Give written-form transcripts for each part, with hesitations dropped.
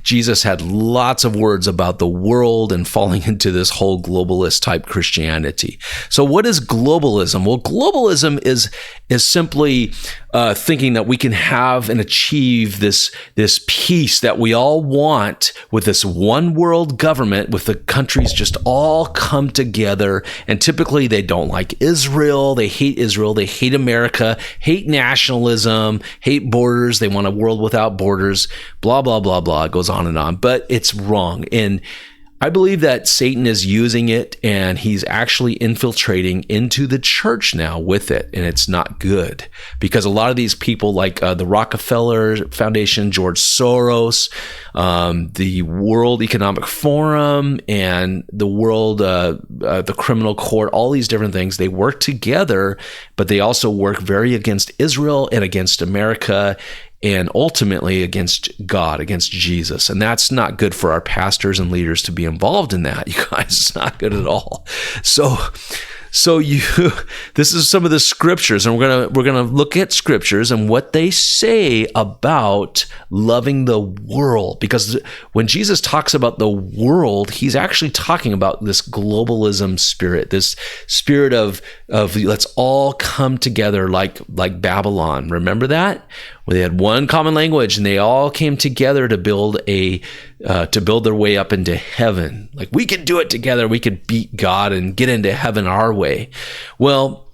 Jesus had lots of words about the world and falling into this whole globalist type Christianity. So what is globalism? Well, globalism is simply thinking that we can have and achieve this peace that we all want with this one world government, with the countries just all come together. And typically they don't like Israel. They hate America, hate nationalism, hate borders. They want a world without borders, blah, blah, blah, blah. It goes on and on, but it's wrong. And I believe that Satan is using it, and he's actually infiltrating into the church now with it, and it's not good, because a lot of these people like the Rockefeller Foundation, George Soros, the World Economic Forum, and the Criminal Court, all these different things, they work together, but they also work very against Israel and against America, and ultimately against God, against Jesus. And that's not good for our pastors and leaders to be involved in that. You guys, it's not good at all. So this is some of the scriptures, and we're gonna look at scriptures and what they say about loving the world. Because when Jesus talks about the world, he's actually talking about this globalism spirit, this spirit of let's all come together like Babylon. Remember that? Where they had one common language and they all came together to build their way up into heaven. Like, we could do it together. We could beat God and get into heaven our way. Well,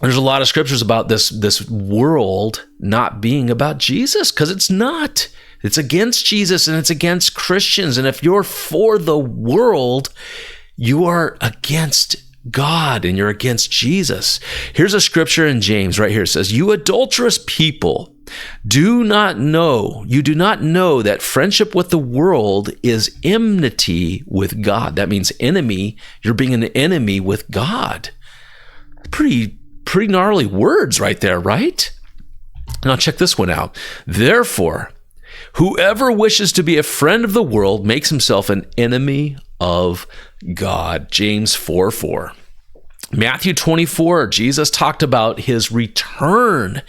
there's a lot of scriptures about this world not being about Jesus, because it's not. It's against Jesus and it's against Christians. And if you're for the world, you are against God and you're against Jesus. Here's a scripture in James right here. It says, "You adulterous people, you do not know that friendship with the world is enmity with God." That means enemy. You're being an enemy with God. Pretty gnarly words right there, right? Now check this one out. "Therefore, whoever wishes to be a friend of the world makes himself an enemy of God." James 4:4. Matthew 24, Jesus talked about his return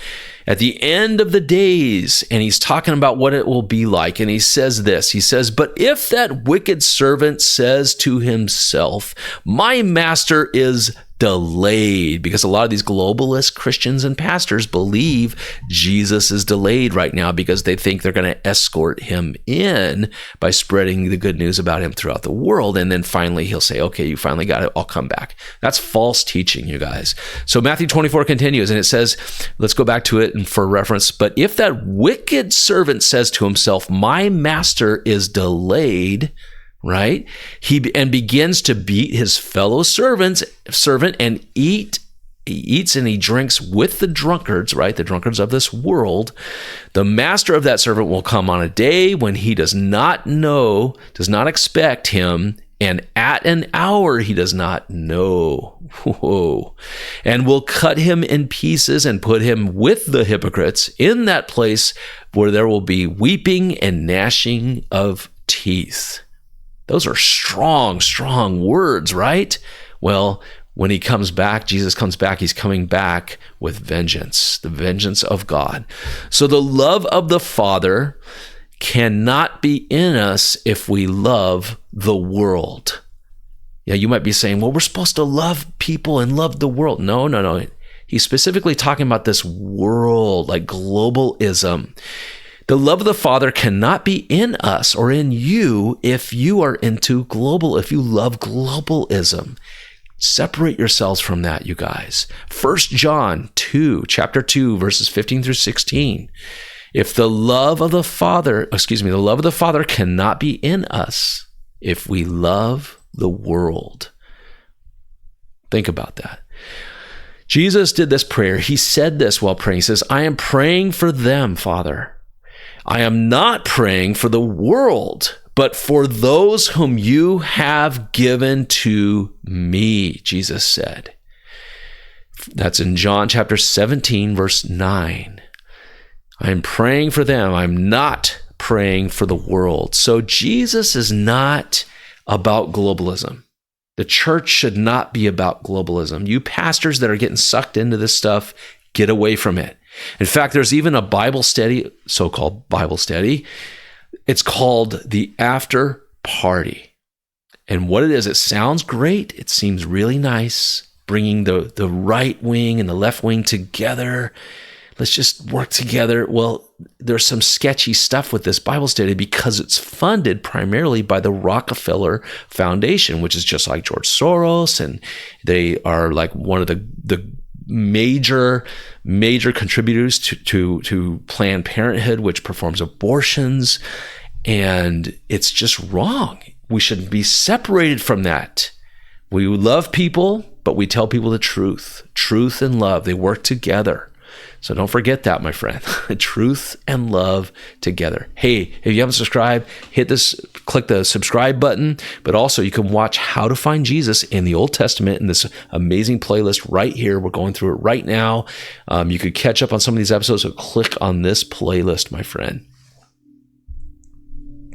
at the end of the days, and he's talking about what it will be like. And he says this, he says, "But if that wicked servant says to himself, 'My master is delayed,'" because a lot of these globalist Christians and pastors believe Jesus is delayed right now because they think they're going to escort him in by spreading the good news about him throughout the world. And then finally he'll say, "Okay, you finally got it. I'll come back." That's false teaching, you guys. So Matthew 24 continues, and it says, let's go back to it and for reference. "But if that wicked servant says to himself, 'My master is delayed,'" right? And begins to beat his fellow servant and he eats and he drinks with the drunkards, right? The drunkards of this world. "The master of that servant will come on a day when he does not expect him, and at an hour he does not know. Whoa. And will cut him in pieces and put him with the hypocrites in that place where there will be weeping and gnashing of teeth." Those are strong, strong words, right? Well, when he comes back, Jesus comes back, he's coming back with vengeance, the vengeance of God. So the love of the Father cannot be in us if we love the world. Yeah, you might be saying, well, we're supposed to love people and love the world. No. He's specifically talking about this world, like globalism. The love of the Father cannot be in us or in you if you are if you love globalism. Separate yourselves from that, you guys. 1 John 2, chapter 2, verses 15 through 16. If the love of the Father cannot be in us if we love the world. Think about that. Jesus did this prayer. He said this while praying. He says, "I am praying for them, Father. I am not praying for the world, but for those whom you have given to me," Jesus said. That's in John chapter 17, verse 9. I am praying for them. I'm not praying for the world. So Jesus is not about globalism. The church should not be about globalism. You pastors that are getting sucked into this stuff, get away from it. In fact, there's even a Bible study, so-called Bible study, It's called the after party. And what it is, it sounds great. It seems really nice, bringing the right wing and the left wing together. Let's just work together. Well, there's some sketchy stuff with this Bible study because it's funded primarily by the Rockefeller Foundation, which is just like George Soros, and they are like one of the major contributors to Planned Parenthood, which performs abortions, and it's just wrong. We should be separated from that. We love people, but we tell people the truth. Truth and love, they work together. So don't forget that, my friend. Truth and love together. Hey, if you haven't subscribed, click the subscribe button, but also you can watch How to Find Jesus in the Old Testament in this amazing playlist right here. We're going through it right now. You could catch up on some of these episodes, so click on this playlist, my friend.